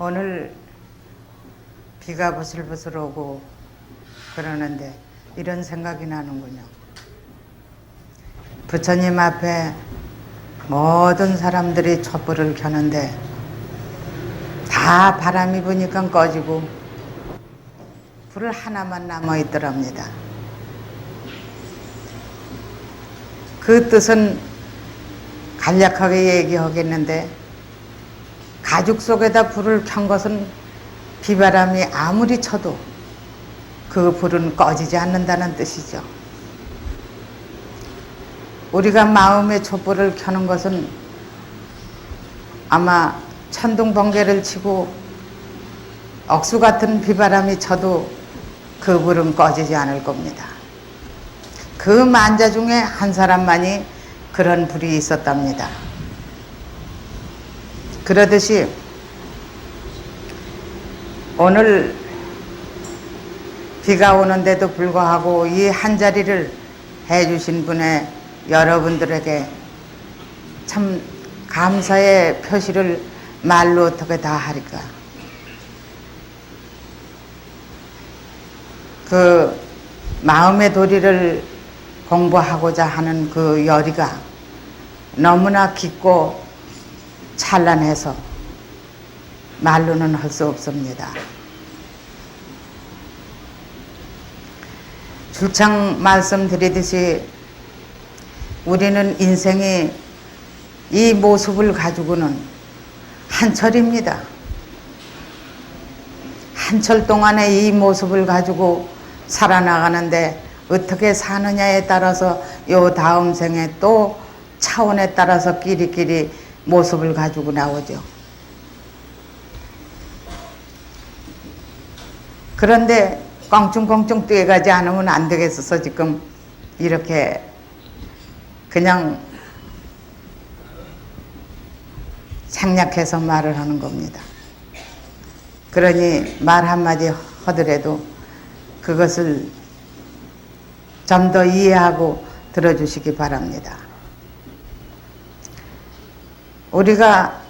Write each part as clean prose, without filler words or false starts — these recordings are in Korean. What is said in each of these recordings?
오늘 비가 부슬부슬 오고 그러는데 이런 생각이 나는군요. 부처님 앞에 모든 사람들이 촛불을 켜는데 다 바람이 부니까 꺼지고 불 하나만 남아 있더랍니다. 그 뜻은 간략하게 얘기하겠는데, 가죽 속에다 불을 켠 것은 비바람이 아무리 쳐도 그 불은 꺼지지 않는다는 뜻이죠. 우리가 마음의 촛불을 켜는 것은 아마 천둥 번개를 치고 억수 같은 비바람이 쳐도 그 불은 꺼지지 않을 겁니다. 그 만자 중에 한 사람만이 그런 불이 있었답니다. 그러듯이 오늘 비가 오는데도 불구하고 이 한자리를 해주신 분의 여러분들에게 참 감사의 표시를 말로 어떻게 다 하리까. 그 마음의 도리를 공부하고자 하는 그 열의가 너무나 깊고 찬란해서 말로는 할 수 없습니다. 줄창 말씀드리듯이 우리는 인생이 이 모습을 가지고는 한철입니다. 한철 동안의 이 모습을 가지고 살아나가는데 어떻게 사느냐에 따라서 요 다음 생에 또 차원에 따라서 끼리끼리 모습을 가지고 나오죠. 그런데 껑충껑충 뛰어가지 않으면 안 되겠어서 지금 이렇게 그냥 생략해서 말을 하는 겁니다. 그러니 말 한마디 하더라도 그것을 좀 더 이해하고 들어주시기 바랍니다. 우리가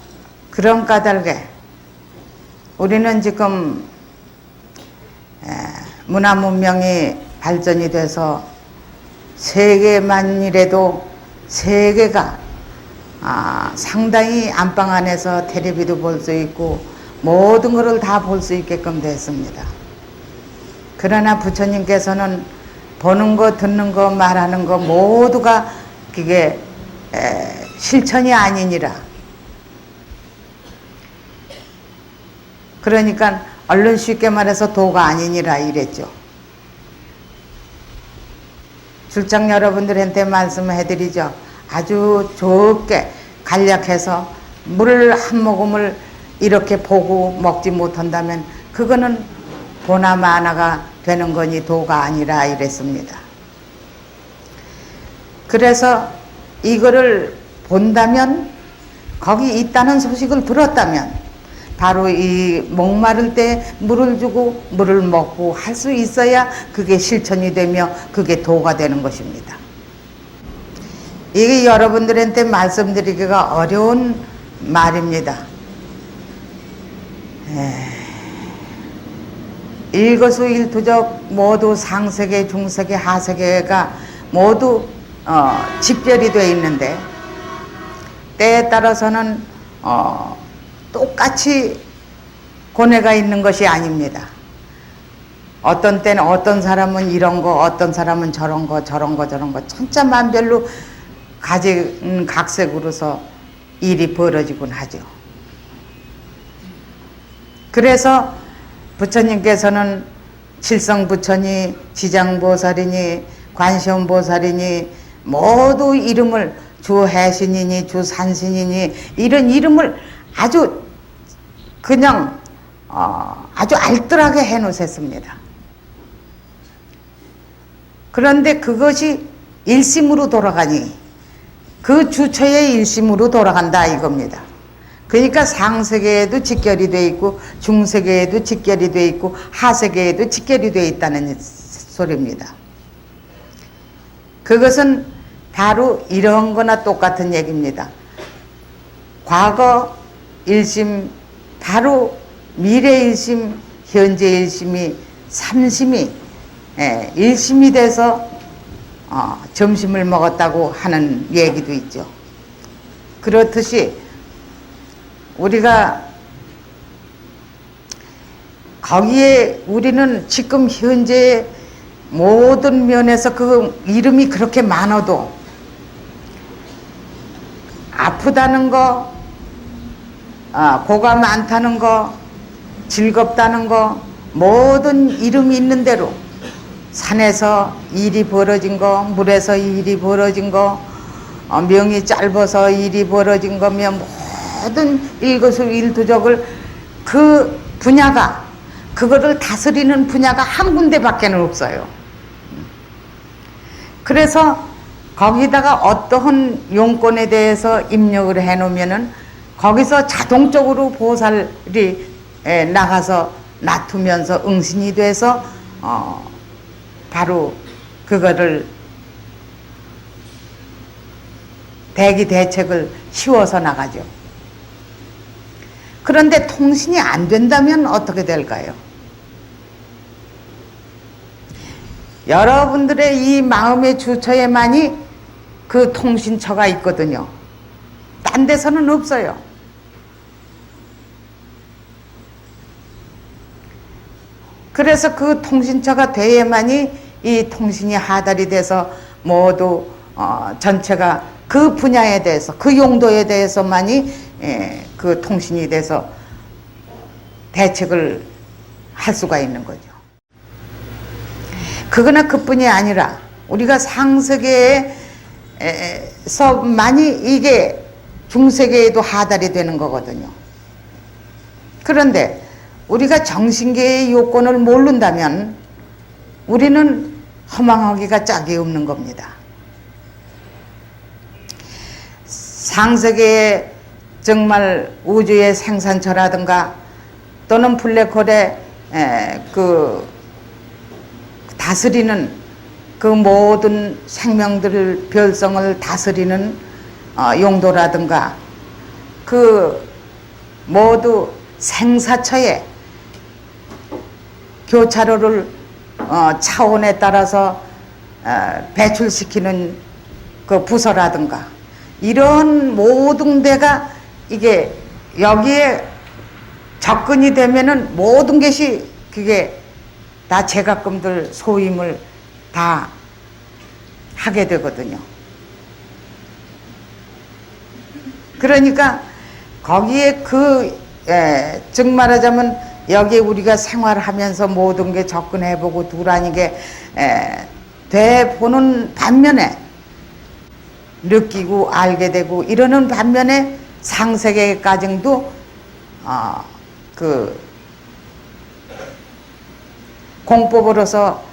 그런 까닭에 우리는 지금 문화 문명이 발전이 돼서 세계만이라도 세계가 상당히 안방 안에서 텔레비도 볼 수 있고 모든 것을 다 볼 수 있게끔 됐습니다. 그러나 부처님께서는 보는 거, 듣는 거, 말하는 거 모두가 그게 실천이 아니니라. 그러니까 얼른 쉽게 말해서 도가 아니니라 이랬죠. 출장 여러분들한테 말씀해드리죠. 아주 좋게 간략해서 물 한 모금을 이렇게 보고 먹지 못한다면 그거는 보나 마나가 되는 거니 도가 아니라 이랬습니다. 그래서 이거를 본다면, 거기 있다는 소식을 들었다면 바로 이 목마를 때 물을 주고 물을 먹고 할 수 있어야 그게 실천이 되며 그게 도가 되는 것입니다. 이게 여러분들한테 말씀드리기가 어려운 말입니다. 일거수일투족 모두 상세계, 중세계, 하세계가 모두 직결이 되어 있는데 때에 따라서는 똑같이 고뇌가 있는 것이 아닙니다. 어떤 때는 어떤 사람은 이런 거, 어떤 사람은 저런 거, 저런 거, 저런 거 천차만별로 각색으로서 일이 벌어지곤 하죠. 그래서 부처님께서는 칠성부처니, 지장보살이니, 관시음보살이니 모두 이름을 주해신이니, 주산신이니 이런 이름을 아주 그냥 아주 알뜰하게 해놓으셨습니다. 그런데 그것이 일심으로 돌아가니 그 주처의 일심으로 돌아간다 이겁니다. 그러니까 상세계에도 직결이 되어 있고 중세계에도 직결이 되어 있고 하세계에도 직결이 되어 있다는 소리입니다. 그것은 바로 이런 거나 똑같은 얘기입니다. 과거 일심 바로 미래 일심, 현재 일심이 삼심이 일심이 돼서 점심을 먹었다고 하는 얘기도 있죠. 그렇듯이 우리가 거기에 우리는 지금 현재 모든 면에서 그 이름이 그렇게 많아도 아프다는 거, 고가 많다는 거, 즐겁다는 거, 모든 이름이 있는 대로 산에서 일이 벌어진 거, 물에서 일이 벌어진 거, 명이 짧아서 일이 벌어진 거면 모든 일거수일투족을 그 분야가, 그거를 다스리는 분야가 한 군데밖에 없어요. 그래서 거기다가 어떠한 용건에 대해서 입력을 해 놓으면은 거기서 자동적으로 보살이 나가서 놔두면서 응신이 돼서 바로 그거를 대기 대책을 씌워서 나가죠. 그런데 통신이 안 된다면 어떻게 될까요? 여러분들의 이 마음의 주처에만이 그 통신처가 있거든요. 딴 데서는 없어요. 그래서 그 통신처가 돼야만이 이 통신이 하달이 돼서 모두 전체가 그 분야에 대해서, 그 용도에 대해서만이 그 통신이 돼서 대책을 할 수가 있는 거죠. 그거나 그뿐이 아니라 우리가 상세계에서만이 이게 중세계에도 하달이 되는 거거든요. 그런데 우리가 정신계의 요건을 모른다면 우리는 허망하기가 짝이 없는 겁니다. 상세계의 정말 우주의 생산처라든가 또는 블랙홀의 그 다스리는 그 모든 생명들 별성을 다스리는 용도라든가 그 모두 생사처의 교차로를 차원에 따라서 배출시키는 그 부서라든가 이런 모든 데가 이게 여기에 접근이 되면은 모든 것이 그게 다 제각금들 소임을 다 하게 되거든요. 그러니까 거기에 즉 말하자면 여기에 우리가 생활하면서 모든 게 접근해보고 두라니게 돼보는 반면에 느끼고 알게 되고 이러는 반면에 상세계까지도 그 공법으로서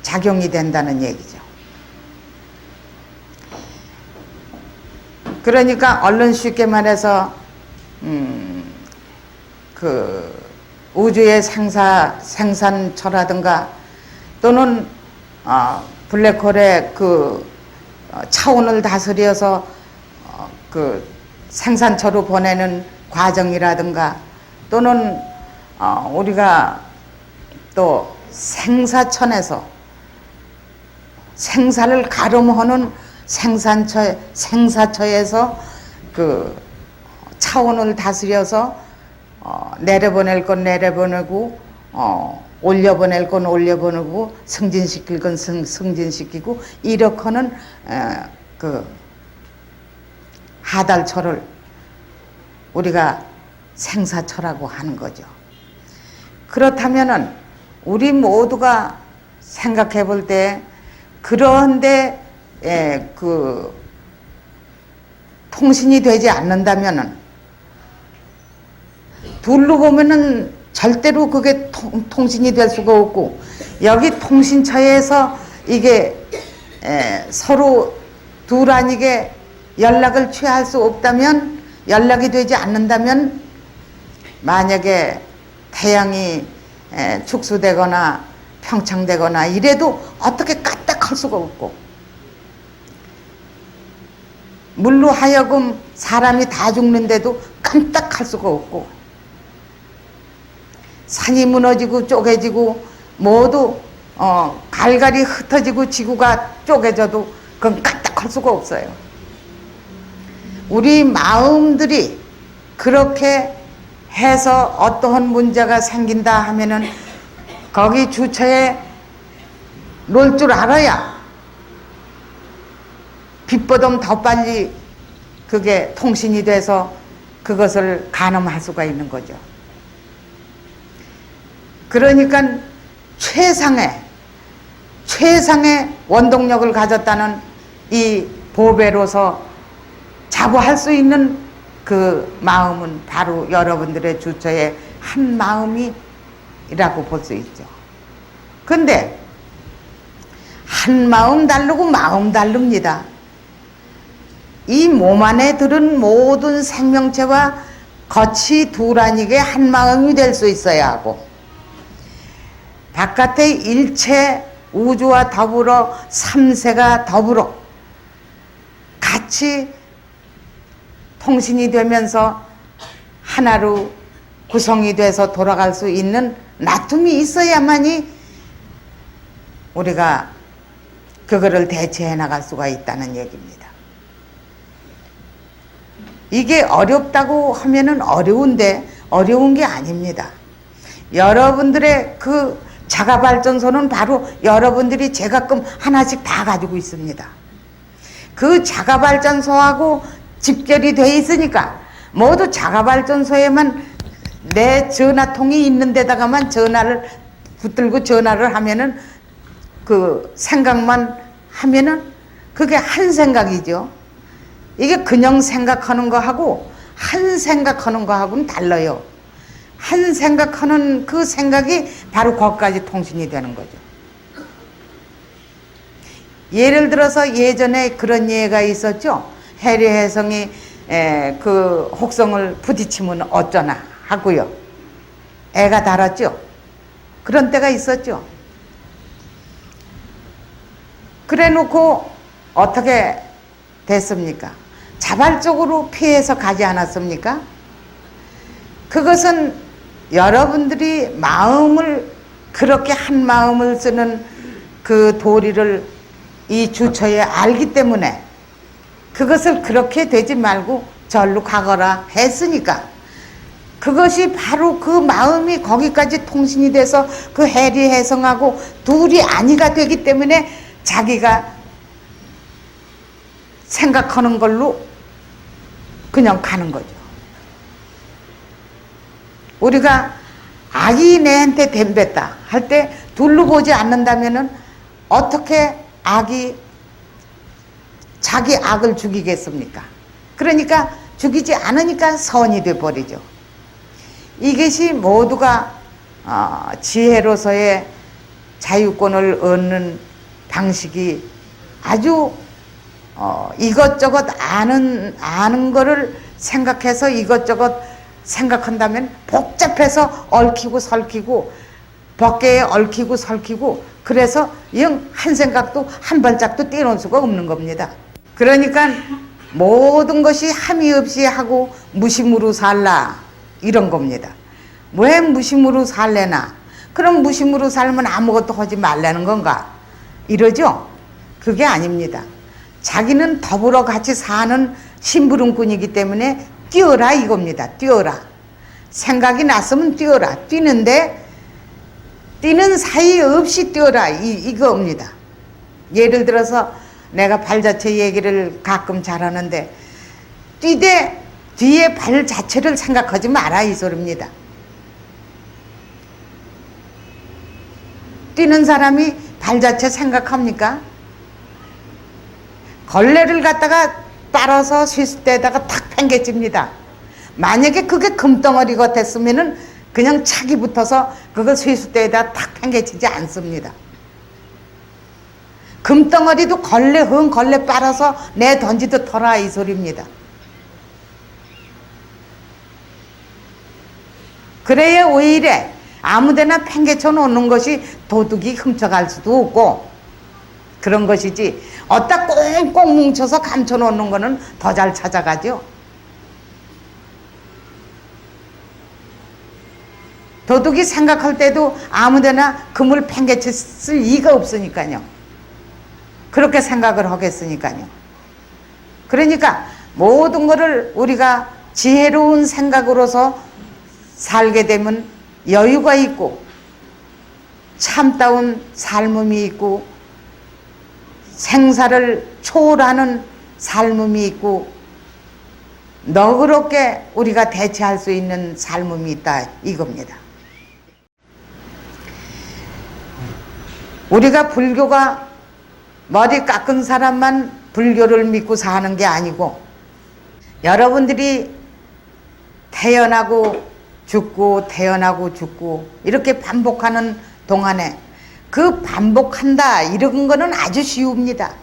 작용이 된다는 얘기죠. 그러니까 얼른 쉽게 말해서 그 우주의 생산처라든가 또는 블랙홀의 그 차원을 다스려서 그 생산처로 보내는 과정이라든가 또는 우리가 또 생사천에서 생사를 가름하는 생사처에서 그 차원을 다스려서 내려보낼 건 내려보내고 올려보낼 건 올려보내고 승진시킬 건 승진시키고 이렇게는 그 하달처를 우리가 생사처라고 하는 거죠. 그렇다면은 우리 모두가 생각해 볼 때 그런데 그 통신이 되지 않는다면은 둘로 보면은 절대로 그게 통신이 될 수가 없고 여기 통신처에서 이게 서로 둘 아니게 연락을 취할 수 없다면 연락이 되지 않는다면 만약에 태양이 축소되거나 평창되거나 이래도 어떻게 까딱할 수가 없고 물로 하여금 사람이 다 죽는데도 깜딱할 수가 없고 산이 무너지고 쪼개지고 모두 갈갈이 흩어지고 지구가 쪼개져도 그건 까딱할 수가 없어요. 우리 마음들이 그렇게 해서 어떠한 문제가 생긴다 하면은 거기 주처에 놓을 줄 알아야 빛보다 더 빨리 그게 통신이 돼서 그것을 가늠할 수가 있는 거죠. 그러니까 최상의 원동력을 가졌다는 이 보배로서 자부할 수 있는 그 마음은 바로 여러분들의 주처의 한 마음이라고 볼 수 있죠. 근데 한 마음 다르고 마음 다릅니다. 이 몸 안에 들은 모든 생명체와 거치 두라니게 한 마음이 될 수 있어야 하고, 바깥의 일체 우주와 더불어 삼세가 더불어 같이 통신이 되면서 하나로 구성이 돼서 돌아갈 수 있는 나툼이 있어야만이 우리가 그거를 대체해 나갈 수가 있다는 얘기입니다. 이게 어렵다고 하면은 어려운데 어려운 게 아닙니다. 여러분들의 그 자가발전소는 바로 여러분들이 제가끔 하나씩 다 가지고 있습니다. 그 자가발전소하고 집결이 돼 있으니까 모두 자가발전소에만 내 전화통이 있는 데다가만 전화를 붙들고 전화를 하면은 그 생각만 하면은 그게 한 생각이죠. 이게 그냥 생각하는 거하고 한 생각하는 거하고는 달라요. 한 생각하는 그 생각이 바로 거기까지 통신이 되는 거죠. 예를 들어서 예전에 그런 예가 있었죠. 해리 혜성이 그 혹성을 부딪히면 어쩌나 하고요. 애가 달았죠. 그런 때가 있었죠. 그래 놓고 어떻게 됐습니까? 자발적으로 피해서 가지 않았습니까? 그것은 여러분들이 마음을 그렇게 한 마음을 쓰는 그 도리를 이 주처에 알기 때문에 그것을 그렇게 되지 말고 절로 가거라 했으니까 그것이 바로 그 마음이 거기까지 통신이 돼서 그 해리 혜성하고 둘이 아니가 되기 때문에 자기가 생각하는 걸로 그냥 가는 거죠. 우리가 악이 내한테 덤볐다 할 때 둘로 보지 않는다면은 어떻게 악이 자기 악을 죽이겠습니까? 그러니까 죽이지 않으니까 선이 돼 버리죠. 이것이 모두가 지혜로서의 자유권을 얻는 방식이 아주 이것저것 아는 거를 생각해서 이것저것 생각한다면 복잡해서 얽히고 설키고 벗개에 얽히고 설키고 그래서 영 한 생각도 한 발짝도 떼놓을 수가 없는 겁니다. 그러니까 모든 것이 함이 없이 하고 무심으로 살라 이런 겁니다. 왜 무심으로 살래나? 그럼 무심으로 살면 아무것도 하지 말라는 건가? 이러죠? 그게 아닙니다. 자기는 더불어 같이 사는 심부름꾼이기 때문에 뛰어라 이겁니다. 뛰어라. 생각이 났으면 뛰어라. 뛰는데 뛰는 사이 없이 뛰어라 이거입니다. 예를 들어서 내가 발자체 얘기를 가끔 잘하는데 뛰되 뒤에 발 자체를 생각하지 마라 이 소리입니다. 뛰는 사람이 발 자체 생각합니까? 걸레를 갖다가 빨아서 쇠수대에다가 탁 팽개칩니다. 만약에 그게 금덩어리 같았으면은 그냥 착이 붙어서 그걸 쇠수대에다 탁 팽개치지 않습니다. 금덩어리도 걸레 빨아서 내 던지듯 털어 이 소리입니다. 그래야 오히려 아무데나 팽개쳐 놓는 것이 도둑이 훔쳐갈 수도 없고 그런 것이지 어디다 꽁꽁 뭉쳐서 감춰 놓는 거는 더 잘 찾아가죠. 도둑이 생각할 때도 아무데나 금을 팽개쳐 쓸 이가 없으니까요. 그렇게 생각을 하겠으니까요. 그러니까 모든 것을 우리가 지혜로운 생각으로서 살게 되면 여유가 있고 참다운 삶음이 있고 생사를 초월하는 삶음이 있고 너그럽게 우리가 대처할 수 있는 삶음이 있다 이겁니다. 우리가 불교가 머리 깎은 사람만 불교를 믿고 사는 게 아니고 여러분들이 태어나고 죽고 태어나고 죽고 이렇게 반복하는 동안에 그 반복한다 이런 거는 아주 쉬웁니다.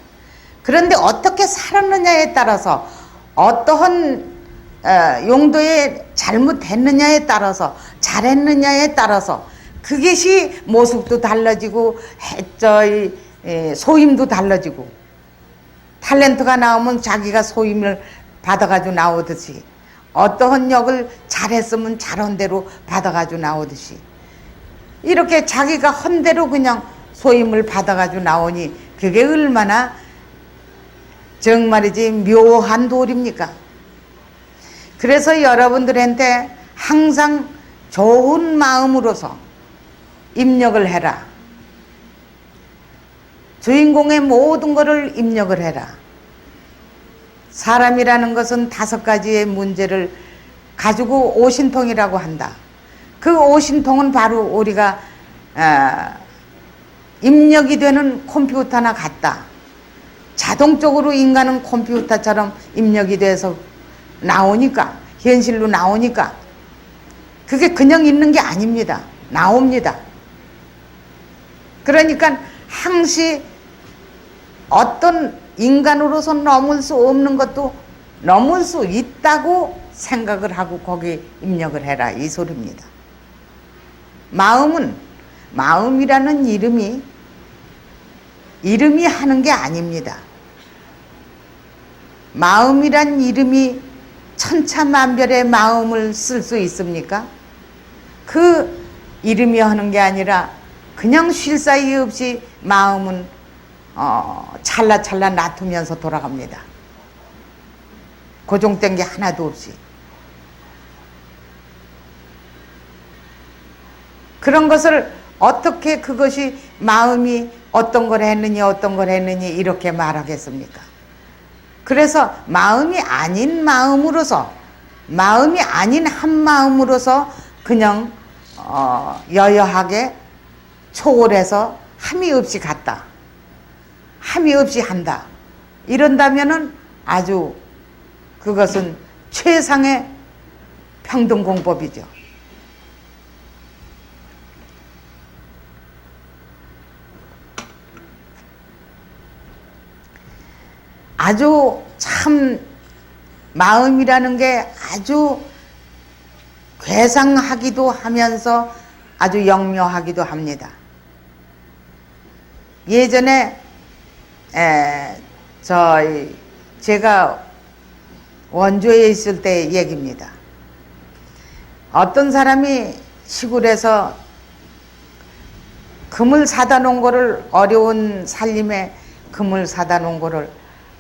그런데 어떻게 살았느냐에 따라서 어떠한 용도에 잘못했느냐에 따라서 잘했느냐에 따라서 그것이 모습도 달라지고 소임도 달라지고 탤런트가 나오면 자기가 소임을 받아가지고 나오듯이 어떠한 역을 잘했으면 잘한 대로 받아가지고 나오듯이 이렇게 자기가 한 대로 그냥 소임을 받아가지고 나오니 그게 얼마나 정말이지 묘한 도리입니까? 그래서 여러분들한테 항상 좋은 마음으로서 입력을 해라. 주인공의 모든 것을 입력을 해라. 사람이라는 것은 5가지의 문제를 가지고 오신통이라고 한다. 그 오신통은 바로 우리가 입력이 되는 컴퓨터나 같다. 자동적으로 인간은 컴퓨터처럼 입력이 돼서 나오니까 현실로 나오니까 그게 그냥 있는 게 아닙니다. 나옵니다. 그러니까 항시 어떤 인간으로서 넘을 수 없는 것도 넘을 수 있다고 생각을 하고 거기 입력을 해라 이 소리입니다. 마음이라는 이름이 하는 게 아닙니다. 마음이란 이름이 천차만별의 마음을 쓸 수 있습니까? 그 이름이 하는 게 아니라 그냥 쉴 사이 없이 마음은 찰나찰나 놔두면서 돌아갑니다. 고정된 게 하나도 없이. 그런 것을 어떻게 그것이 마음이 어떤 걸 했느니 이렇게 말하겠습니까? 그래서 마음이 아닌 마음으로서 마음이 아닌 한 마음으로서 그냥 여여하게 초월해서 함이 없이 갔다. 함이 없이 한다. 이런다면은 아주 그것은 최상의 평등공법이죠. 아주 참 마음이라는 게 아주 괴상하기도 하면서 아주 영묘하기도 합니다. 예전에 제가 원주에 있을 때 얘기입니다. 어떤 사람이 시골에서 금을 사다 놓은 거를 어려운 살림에 금을 사다 놓은 거를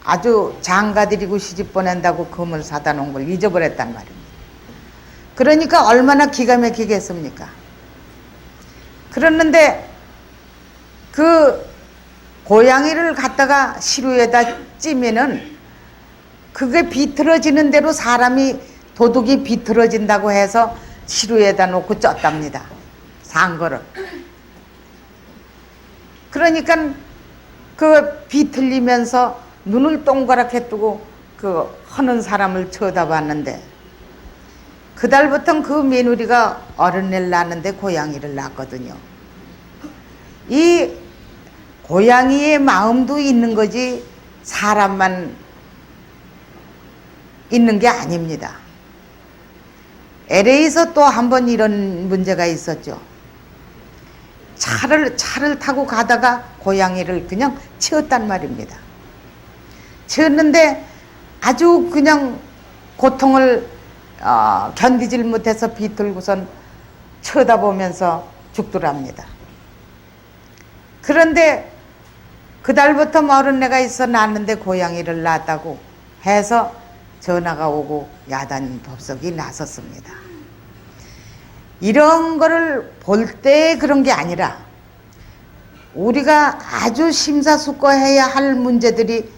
아주 장가들이고 시집 보낸다고 금을 사다 놓은 걸 잊어버렸단 말입니다. 그러니까 얼마나 기가 막히겠습니까? 그랬는데 그 고양이를 갖다가 시루에다 찌면은 그게 비틀어지는 대로 사람이 도둑이 비틀어진다고 해서 시루에다 놓고 쪘답니다. 산 거를. 그러니까 그 비틀리면서 눈을 동그랗게 뜨고 그 하는 사람을 쳐다봤는데 그달부터 그 며느리가 어린애를 낳는데 고양이를 낳았거든요. 이 고양이의 마음도 있는 거지 사람만 있는 게 아닙니다. LA에서 또 한 번 이런 문제가 있었죠. 차를 타고 가다가 고양이를 그냥 치었단 말입니다. 치었는데 아주 그냥 고통을 견디질 못해서 비틀고선 쳐다보면서 죽더랍니다. 그런데 그달부터 어른애가 있어 낳았는데 고양이를 낳았다고 해서 전화가 오고 야단 법석이 나섰습니다. 이런 거를 볼 때 그런 게 아니라 우리가 아주 심사숙고해야 할 문제들이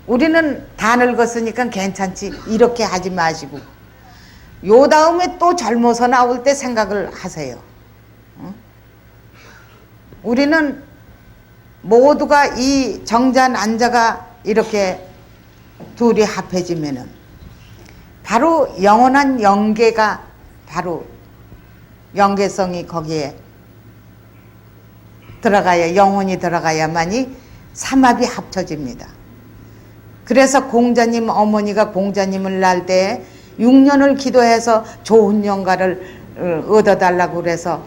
우리는 다 늙었으니까 괜찮지 이렇게 하지 마시고 요 다음에 또 젊어서 나올 때 생각을 하세요. 우리는 모두가 이 정자 난자가 이렇게 둘이 합해지면은 바로 영원한 영계가 바로 영계성이 거기에 들어가야 영혼이 들어가야만이 삼합이 합쳐집니다. 그래서 공자님 어머니가 공자님을 낳을 때 6년을 기도해서 좋은 영가를 얻어달라고 그래서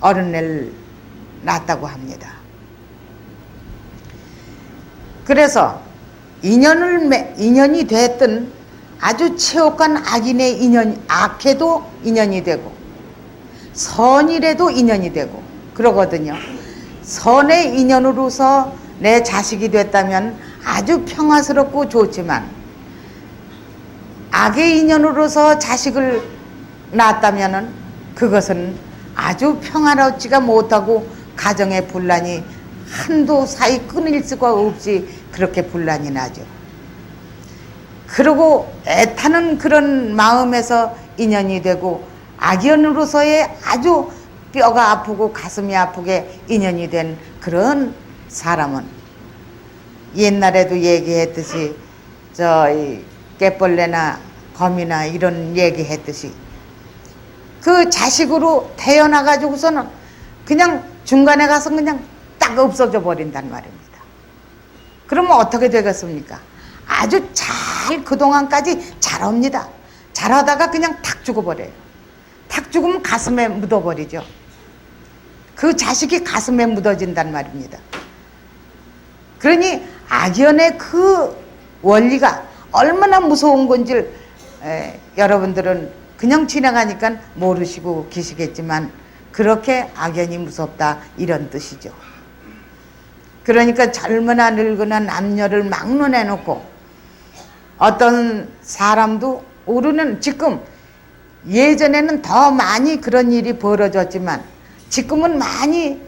어른애를 낳았다고 합니다. 그래서 인연이 됐든 아주 치욕한 악인의 인연, 악해도 인연이 되고 선이라도 인연이 되고 그러거든요. 선의 인연으로서 내 자식이 됐다면 아주 평화스럽고 좋지만 악의 인연으로서 자식을 낳았다면 그것은 아주 평화롭지가 못하고 가정의 분란이 한도 사이 끊을 수가 없이 그렇게 분란이 나죠. 그리고 애타는 그런 마음에서 인연이 되고 악연으로서의 아주 뼈가 아프고 가슴이 아프게 인연이 된 그런 사람은 옛날에도 얘기했듯이 이 깨벌레나 거미나 이런 얘기했듯이 그 자식으로 태어나가지고서는 그냥 중간에 가서 그냥 딱 없어져 버린단 말입니다. 그러면 어떻게 되겠습니까? 아주 잘 그동안까지 잘합니다. 잘하다가 그냥 탁 죽어버려요. 탁 죽으면 가슴에 묻어버리죠. 그 자식이 가슴에 묻어진단 말입니다. 그러니 악연의 그 원리가 얼마나 무서운 건지 여러분들은 그냥 지나가니까 모르시고 계시겠지만 그렇게 악연이 무섭다 이런 뜻이죠. 그러니까 젊으나 늙으나 남녀를 막론해놓고 어떤 사람도 우리는 지금 예전에는 더 많이 그런 일이 벌어졌지만 지금은 많이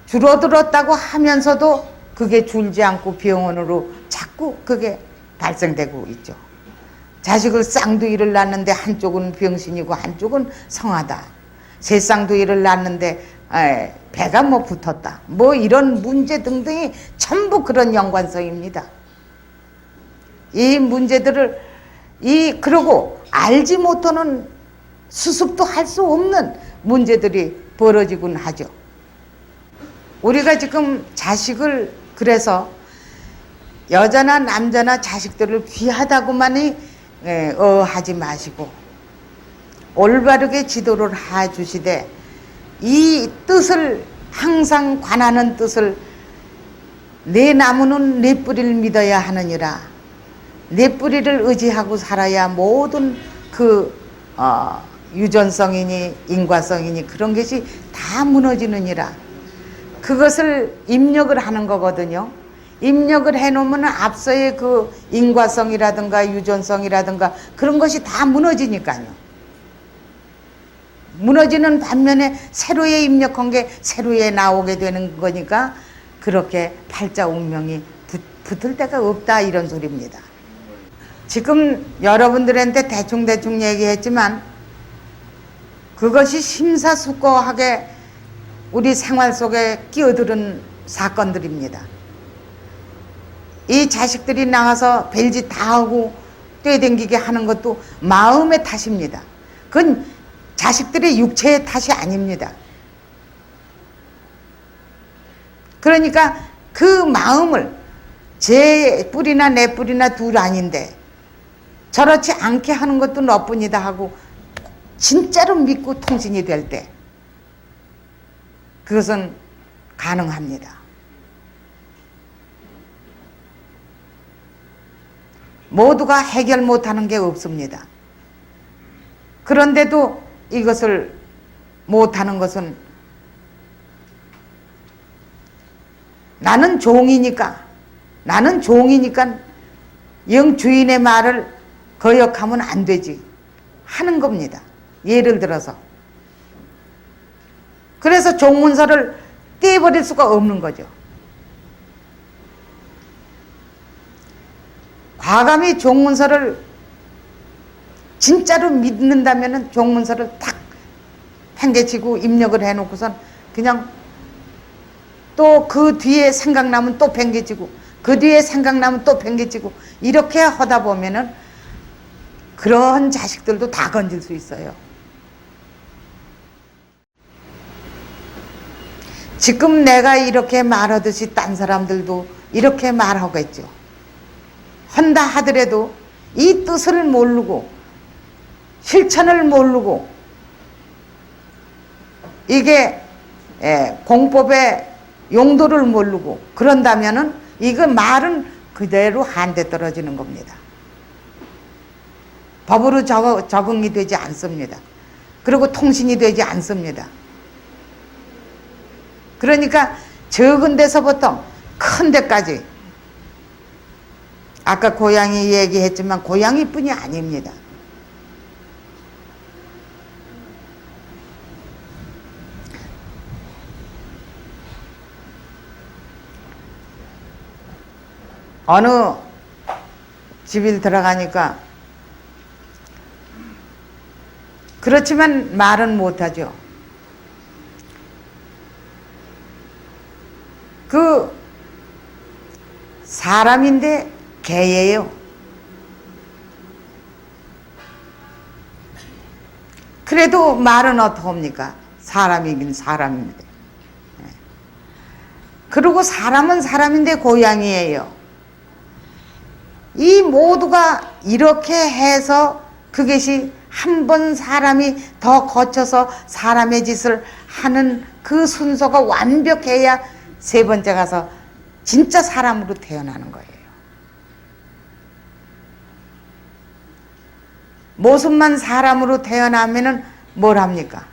줄어들었다고 하면서도 그게 줄지 않고 병원으로 자꾸 그게 발생되고 있죠. 자식을 쌍둥이를 낳는데 한쪽은 병신이고 한쪽은 성하다. 세 쌍둥이를 낳는데 배가 붙었다. 이런 문제 등등이 전부 그런 연관성입니다. 이 문제들을 그러고 알지 못하는 수습도 할 수 없는 문제들이 벌어지곤 하죠. 우리가 지금 자식을 그래서 여자나 남자나 자식들을 귀하다고만이 하지 마시고 올바르게 지도를 해주시되 이 뜻을 항상 관하는 뜻을 내 나무는 내 뿌리를 믿어야 하느니라. 내 뿌리를 의지하고 살아야 모든 유전성이니 인과성이니 그런 것이 다 무너지느니라. 그것을 입력을 하는 거거든요. 입력을 해놓으면 앞서의 그 인과성이라든가 유전성이라든가 그런 것이 다 무너지니까요. 무너지는 반면에 새로에 입력한 게 새로에 나오게 되는 거니까 그렇게 팔자 운명이 붙을 데가 없다 이런 소리입니다. 지금 여러분들한테 대충 얘기했지만 그것이 심사숙고하게 우리 생활 속에 끼어드는 사건들입니다. 이 자식들이 나가서 별짓 다 하고 뛰어댕기게 하는 것도 마음의 탓입니다. 그건 자식들의 육체의 탓이 아닙니다. 그러니까 그 마음을 제 뿌리나 내 뿌리나 둘 아닌데 저렇지 않게 하는 것도 너뿐이다 하고 진짜로 믿고 통신이 될 때 그것은 가능합니다. 모두가 해결 못하는 게 없습니다. 그런데도 이것을 못하는 것은 나는 종이니까 영 주인의 말을 거역하면 안 되지 하는 겁니다. 예를 들어서. 그래서 종문서를 떼버릴 수가 없는 거죠. 과감히 종문서를 진짜로 믿는다면 종문서를 탁 팽개치고 입력을 해놓고선 그냥 또 그 뒤에 생각나면 또 팽개치고 그 뒤에 생각나면 또 팽개치고 이렇게 하다 보면은 그런 자식들도 다 건질 수 있어요. 지금 내가 이렇게 말하듯이 딴 사람들도 이렇게 말하겠죠. 한다 하더라도 이 뜻을 모르고 실천을 모르고 이게 공법의 용도를 모르고 그런다면은 이거 말은 그대로 한데 떨어지는 겁니다. 법으로 적응이 되지 않습니다. 그리고 통신이 되지 않습니다. 그러니까 적은 데서부터 큰 데까지 아까 고양이 얘기했지만 고양이뿐이 아닙니다. 어느 집에 들어가니까 그렇지만 말은 못하죠. 그 사람인데 개예요. 그래도 말은 어떡합니까? 사람이긴 사람인데. 그리고 사람은 사람인데 고양이예요. 이 모두가 이렇게 해서 그것이 한 번 사람이 더 거쳐서 사람의 짓을 하는 그 순서가 완벽해야 세 번째 가서 진짜 사람으로 태어나는 거예요. 모습만 사람으로 태어나면은 뭘 합니까?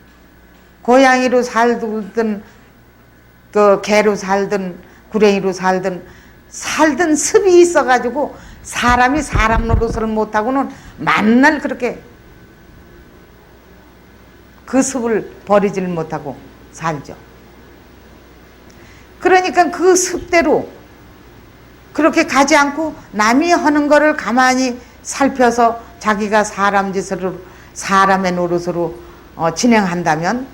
고양이로 살든 그 개로 살든 구랭이로 살든 습이 있어가지고 사람이 사람 노릇을 못하고는 만날 그렇게 그 습을 버리질 못하고 살죠. 그러니까 그 습대로 그렇게 가지 않고 남이 하는 거를 가만히 살펴서 자기가 사람 짓으로 사람의 노릇으로 진행한다면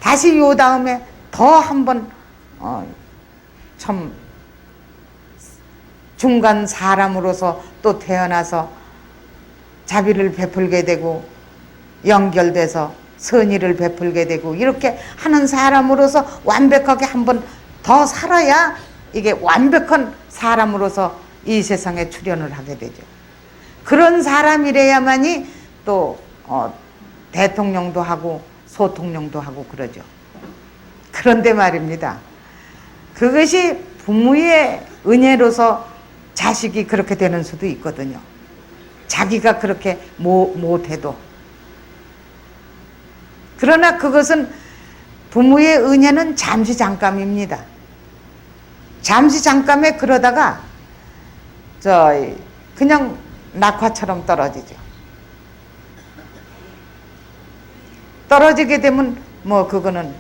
다시 요 다음에 더 한번 참 중간 사람으로서 또 태어나서 자비를 베풀게 되고 연결돼서 선의를 베풀게 되고 이렇게 하는 사람으로서 완벽하게 한번 더 살아야 이게 완벽한 사람으로서 이 세상에 출현을 하게 되죠. 그런 사람이래야만이 또 대통령도 하고 소통령도 하고 그러죠. 그런데 말입니다. 그것이 부모의 은혜로서 자식이 그렇게 되는 수도 있거든요. 자기가 그렇게 못해도. 그러나 그것은 부모의 은혜는 잠시 잠깐입니다. 잠시 잠깐에 그러다가 그냥 낙화처럼 떨어지죠. 떨어지게 되면 뭐 그거는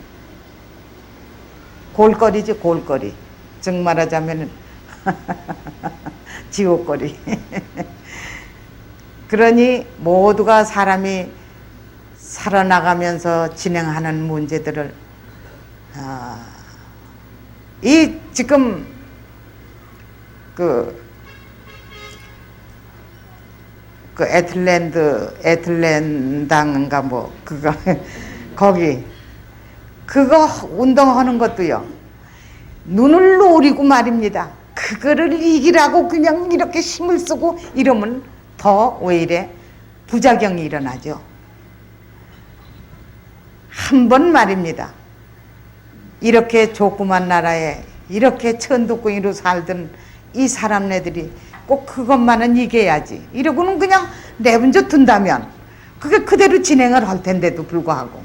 골거리지 골거리. 즉 말하자면 지옥거리. 그러니 모두가 사람이 살아나가면서 진행하는 문제들을 이 지금 그 애틀랜다인가 뭐 그거 거기 그거 운동하는 것도요 눈을 노리고 말입니다. 그거를 이기라고 그냥 이렇게 힘을 쓰고 이러면 더 오히려 부작용이 일어나죠. 한 번 말입니다. 이렇게 조그만 나라에 이렇게 천두꾸이로 살던 이 사람네들이 꼭 그것만은 이겨야지 이러고는 그냥 내분져 둔다면 그게 그대로 진행을 할 텐데도 불구하고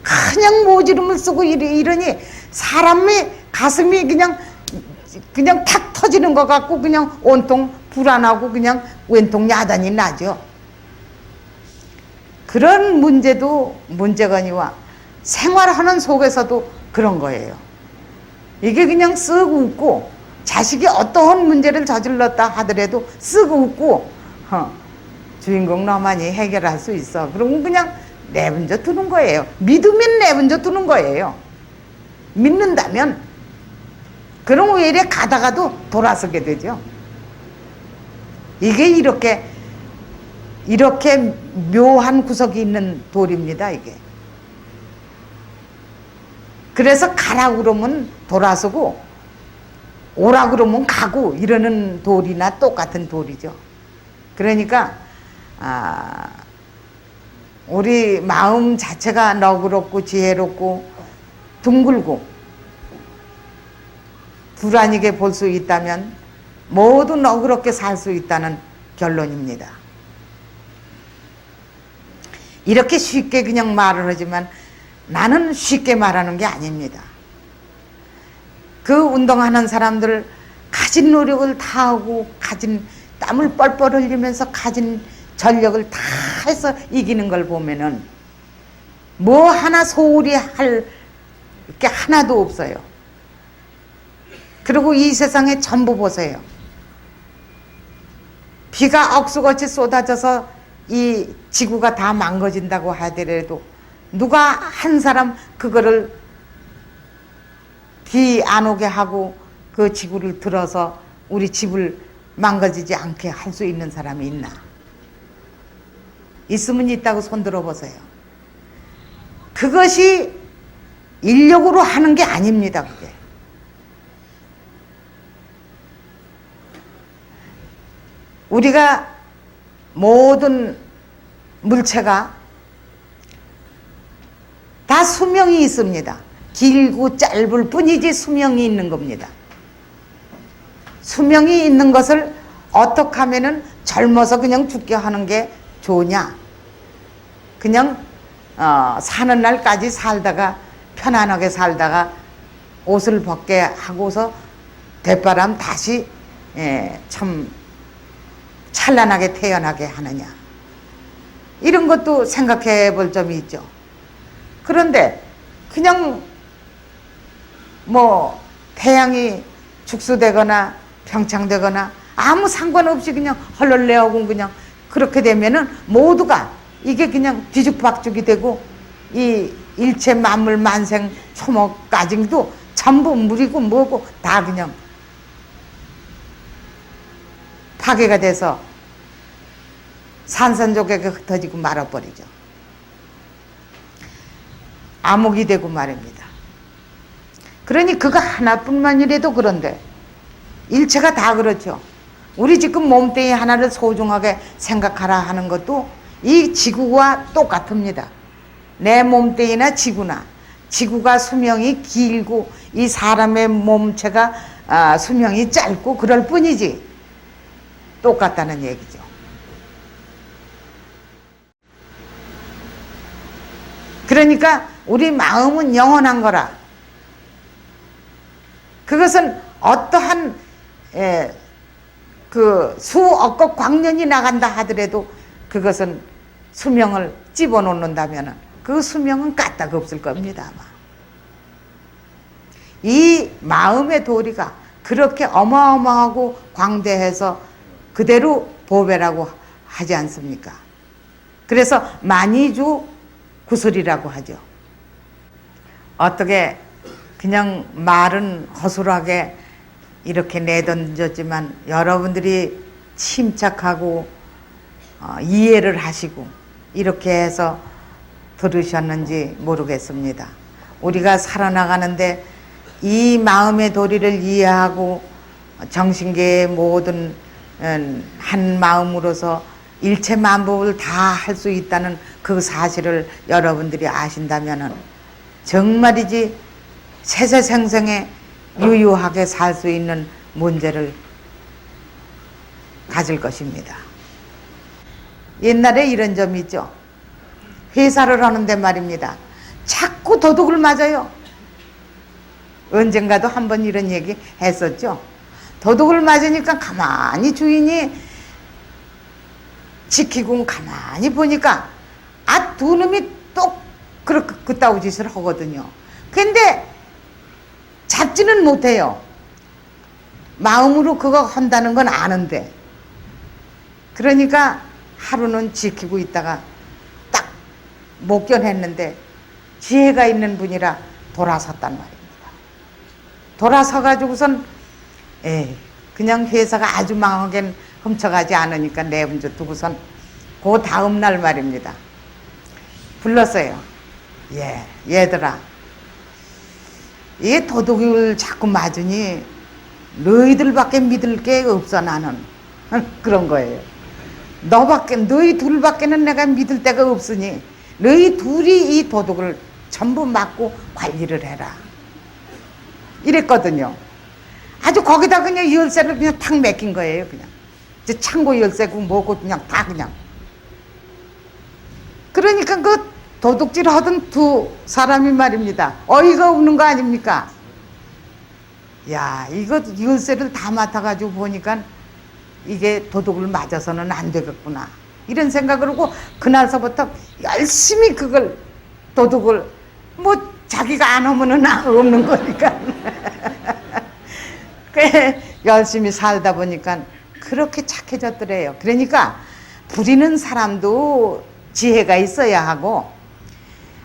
그냥 모지름을 쓰고 이러니 사람의 가슴이 그냥 탁 터지는 것 같고 그냥 온통 불안하고 그냥 왼통 야단이 나죠. 그런 문제도 문제가 아니와 생활하는 속에서도 그런 거예요. 이게 그냥 쓱 웃고 자식이 어떠한 문제를 저질렀다 하더라도 쓱 웃고 주인공 너만이 해결할 수 있어. 그러면 그냥 내분져 두는 거예요. 믿으면 내분져 두는 거예요. 믿는다면. 그럼 오히려 가다가도 돌아서게 되죠. 이게 이렇게 묘한 구석이 있는 돌입니다, 이게. 그래서 가라 그러면 돌아서고 오라 그러면 가고 이러는 돌이나 똑같은 돌이죠. 그러니까 우리 마음 자체가 너그럽고 지혜롭고 둥글고 불안하게 볼 수 있다면 모두 너그럽게 살 수 있다는 결론입니다. 이렇게 쉽게 그냥 말을 하지만 나는 쉽게 말하는 게 아닙니다. 그 운동하는 사람들 가진 노력을 다하고 가진 땀을 뻘뻘 흘리면서 가진 전력을 다 해서 이기는 걸 보면은 뭐 하나 소홀히 할 게 하나도 없어요. 그리고 이 세상에 전부 보세요. 비가 억수같이 쏟아져서 이 지구가 다 망가진다고 하더라도 누가 한 사람 그거를 비 안 오게 하고 그 지구를 들어서 우리 집을 망가지지 않게 할 수 있는 사람이 있나? 있으면 있다고 손 들어보세요. 그것이 인력으로 하는 게 아닙니다. 그게. 우리가 모든 물체가 다 수명이 있습니다. 길고 짧을 뿐이지 수명이 있는 겁니다. 수명이 있는 것을 어떻게 하면은 젊어서 그냥 죽게 하는 게 좋으냐? 그냥 사는 날까지 살다가 편안하게 살다가 옷을 벗게 하고서 대바람 다시 참 찬란하게 태어나게 하느냐? 이런 것도 생각해 볼 점이 있죠. 그런데 그냥 뭐 태양이 축소되거나 평창되거나 아무 상관없이 그냥 헐렁내하고 그냥 그렇게 되면은 모두가 이게 그냥 뒤죽박죽이 되고 이 일체 만물 만생 초목까지도 전부 물이고 뭐고 다 그냥 파괴가 돼서 산산조각에 흩어지고 말아버리죠. 암흑이 되고 말입니다. 그러니 그거 하나뿐만이라도 그런데 일체가 다 그렇죠. 우리 지금 몸뚱이 하나를 소중하게 생각하라 하는 것도 이 지구와 똑같습니다. 내 몸뚱이나 지구나 지구가 수명이 길고 이 사람의 몸체가 수명이 짧고 그럴 뿐이지 똑같다는 얘기죠. 그러니까 우리 마음은 영원한 거라. 그것은 어떠한 그 수억억 광년이 나간다 하더라도 그것은 수명을 집어넣는다면 그 수명은 까딱 없을 겁니다. 아마. 이 마음의 도리가 그렇게 어마어마하고 광대해서 그대로 보배라고 하지 않습니까? 그래서 만이주 구슬이라고 하죠. 어떻게 그냥 말은 허술하게 이렇게 내던졌지만 여러분들이 침착하고 이해를 하시고 이렇게 해서 들으셨는지 모르겠습니다. 우리가 살아나가는데 이 마음의 도리를 이해하고 정신계의 모든 한 마음으로서 일체 만법을 다 할 수 있다는 그 사실을 여러분들이 아신다면 정말이지 세세생생에 유유하게 살 수 있는 문제를 가질 것입니다. 옛날에 이런 점이 있죠. 회사를 하는데 말입니다. 자꾸 도둑을 맞아요. 언젠가도 한번 이런 얘기 했었죠. 도둑을 맞으니까 가만히 주인이 지키고 가만히 보니까 두 놈이 또 그렇게 그따위 짓을 하거든요. 근데 잡지는 못해요. 마음으로 그거 한다는 건 아는데. 그러니까 하루는 지키고 있다가 딱 목견했는데 지혜가 있는 분이라 돌아섰단 말입니다. 돌아서가지고선 그냥 회사가 아주 망하게 훔쳐가지 않으니까 내분저 두고선 그 다음날 말입니다. 불렀어요. 얘들아, 이 도둑을 자꾸 맞으니 너희들밖에 믿을 게 없어 나는. 그런 거예요. 너희 둘밖에는 내가 믿을 데가 없으니 너희 둘이 이 도둑을 전부 막고 관리를 해라. 이랬거든요. 아주 거기다 그냥 열쇠를 그냥 탁 맡긴 거예요. 그냥 이제 창고 열쇠고 뭐고 그냥 다 그냥. 그러니까 그 도둑질 하던 두 사람이 말입니다. 어이가 없는 거 아닙니까? 야, 이거 열쇠를 다 맡아가지고 보니까 이게 도둑을 맞아서는 안 되겠구나. 이런 생각을 하고 그날서부터 열심히 그걸 도둑을 뭐 자기가 안 하면은 없는 거니까. 열심히 살다 보니까 그렇게 착해졌더래요. 그러니까 부리는 사람도 지혜가 있어야 하고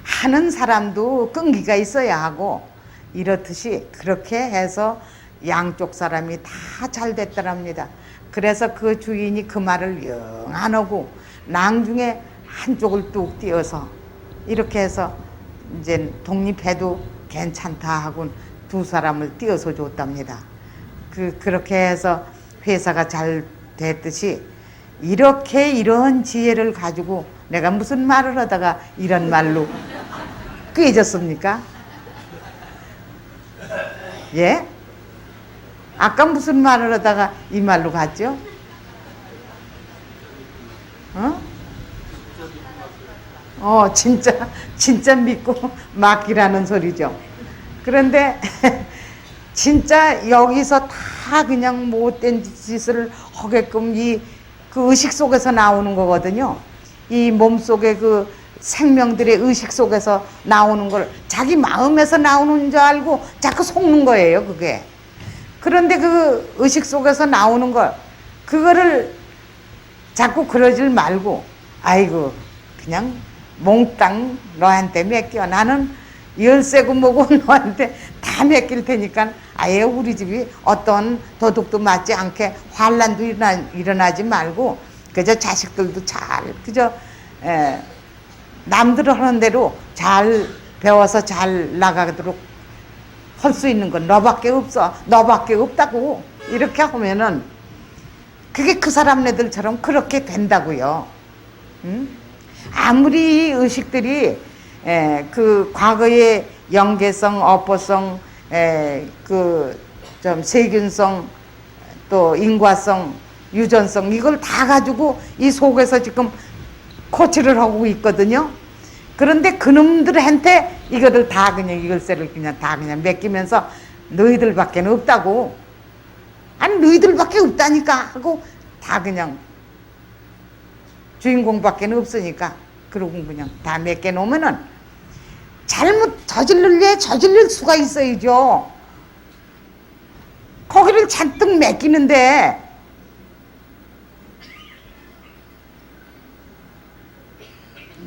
하는 사람도 끈기가 있어야 하고 이렇듯이 그렇게 해서 양쪽 사람이 다 잘 됐더랍니다. 그래서 그 주인이 그 말을 영 안 하고 낭중에 한쪽을 뚝 띄어서 이렇게 해서 이제 독립해도 괜찮다 하고 두 사람을 띄어서 줬답니다. 그렇게 해서 회사가 잘 됐듯이 이렇게 이런 지혜를 가지고 내가 무슨 말을 하다가 이런 말로 꾀졌습니까? 예? 아까 무슨 말을 하다가 이 말로 갔죠? 진짜 믿고 맡기라는 소리죠. 그런데 진짜 여기서 다 그냥 못된 짓을 하게끔 그 의식 속에서 나오는 거거든요. 이 몸속에 그 생명들의 의식 속에서 나오는 걸 자기 마음에서 나오는 줄 알고 자꾸 속는 거예요, 그게. 그런데 그 의식 속에서 나오는 걸, 그거를 자꾸 그러질 말고, 아이고, 그냥 몽땅 너한테 맡겨. 나는 열쇠고 뭐고 너한테 다 맡길 테니까 아예 우리 집이 어떤 도둑도 맞지 않게 환란도 일어나지 말고 그저 자식들도 잘 그저 남들 하는 대로 잘 배워서 잘 나가도록 할 수 있는 건 너밖에 없어. 너밖에 없다고. 이렇게 하면은 그게 그 사람네들처럼 그렇게 된다고요. 아무리 이 의식들이 그 과거의 영계성, 업보성, 그 좀 세균성, 또 인과성, 유전성 이걸 다 가지고 이 속에서 지금 코치를 하고 있거든요. 그런데 그놈들한테 이거를 다 그냥 열쇠를 그냥 다 그냥 맡기면서 너희들밖에 없다고. 아니 너희들밖에 없다니까 하고 다 그냥 주인공밖에 없으니까 그러고 그냥 다 맡겨 놓으면은 잘못 저질릴 수가 있어야죠. 거기를 잔뜩 맡기는데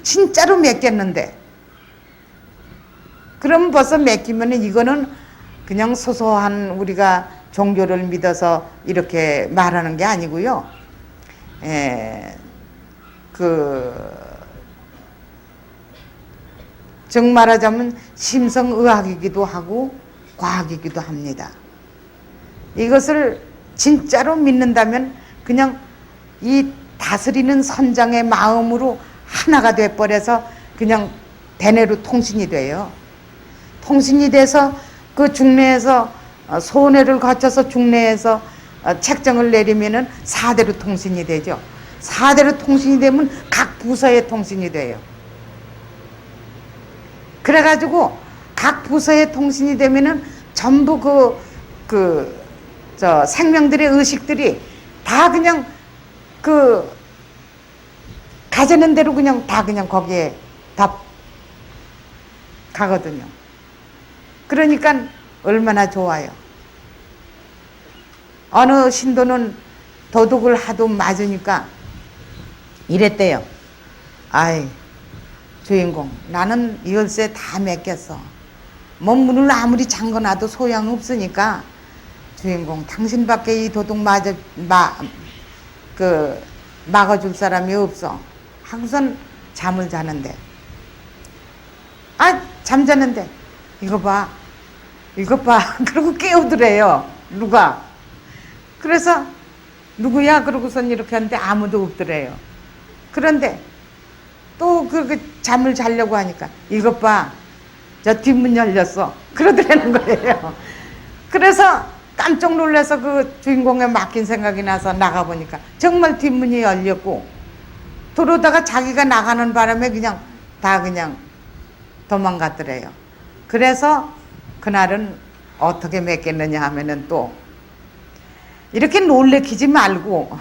진짜로 맡겼는데 그럼 벌써 맡기면은 이거는 그냥 소소한 우리가 종교를 믿어서 이렇게 말하는 게 아니고요. 정 말하자면 심성의학이기도 하고 과학이기도 합니다. 이것을 진짜로 믿는다면 그냥 이 다스리는 선장의 마음으로 하나가 돼버려서 그냥 대내로 통신이 돼요. 통신이 돼서 그 중내에서 소뇌를 거쳐서 중내에서 책정을 내리면은 4대로 통신이 되죠. 4대로 통신이 되면 각 부서에 통신이 돼요. 그래가지고 각 부서의 통신이 되면은 전부 저 생명들의 의식들이 다 그냥 가자는 대로 그냥 다 그냥 거기에 다 가거든요. 그러니까 얼마나 좋아요. 어느 신도는 도둑을 하도 맞으니까 이랬대요. 아이, 주인공, 나는 열쇠 다 맡겼어. 뭐 문을 아무리 잠궈놔도 소용없으니까 주인공, 당신밖에 이 도둑 막아줄 사람이 없어. 하고선 잠을 자는데, 잠자는데, 이거 봐. 그러고 깨우더래요. 누가. 그래서, 누구야? 그러고선 이렇게 하는데 아무도 없더래요. 그런데, 또 잠을 자려고 하니까, 이것 봐. 저 뒷문 열렸어. 그러더라는 거예요. 그래서 깜짝 놀라서 그 주인공에 맡긴 생각이 나서 나가보니까 정말 뒷문이 열렸고, 들어오다가 자기가 나가는 바람에 그냥 다 그냥 도망갔더래요. 그래서 그날은 어떻게 맺겠느냐 하면은 또 이렇게 놀래키지 말고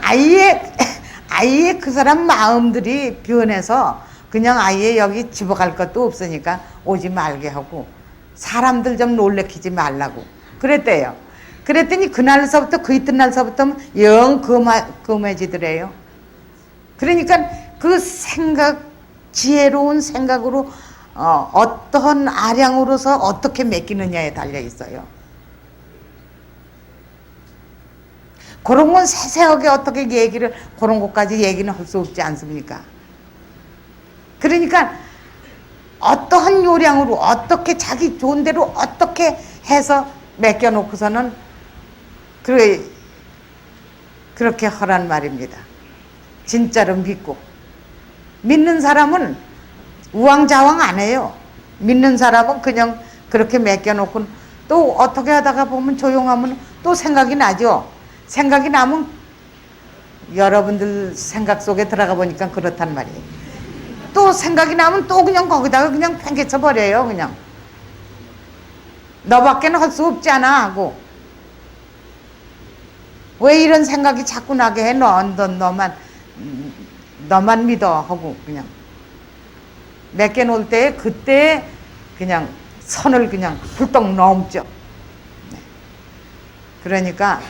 아예 그 사람 마음들이 변해서 그냥 아예 여기 집어갈 것도 없으니까 오지 말게 하고 사람들 좀 놀래키지 말라고 그랬대요. 그랬더니 그날서부터 그 이튿날서부터 영 금해지더래요. 그러니까 그 생각, 지혜로운 생각으로 어떠한 아량으로서 어떻게 맡기느냐에 달려 있어요. 그런 건 세세하게 어떻게 그런 것까지 얘기는 할 수 없지 않습니까? 그러니까 어떠한 요량으로 어떻게 자기 좋은 대로 어떻게 해서 맡겨놓고서는 그렇게 하란 말입니다. 진짜로 믿고. 믿는 사람은 우왕좌왕 안 해요. 믿는 사람은 그냥 그렇게 맡겨놓고 또 어떻게 하다가 보면 조용하면 또 생각이 나죠. 생각이 나면 여러분들 생각 속에 들어가 보니까 그렇단 말이에요. 또 생각이 나면 또 그냥 거기다가 그냥 팽개쳐 버려요. 그냥 너밖에는 할 수 없지 않아 하고 왜 이런 생각이 자꾸 나게 해? 너만 믿어 하고 그냥 맡겨놓을 때 그때 그냥 선을 그냥 훌떡 넘죠. 네. 그러니까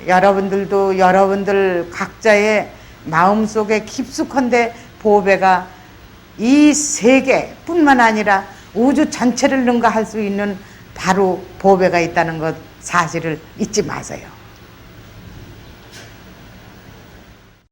여러분들도 여러분들 각자의 마음속에 깊숙한데 보배가 이 세계뿐만 아니라 우주 전체를 능가할 수 있는 바로 보배가 있다는 것 사실을 잊지 마세요.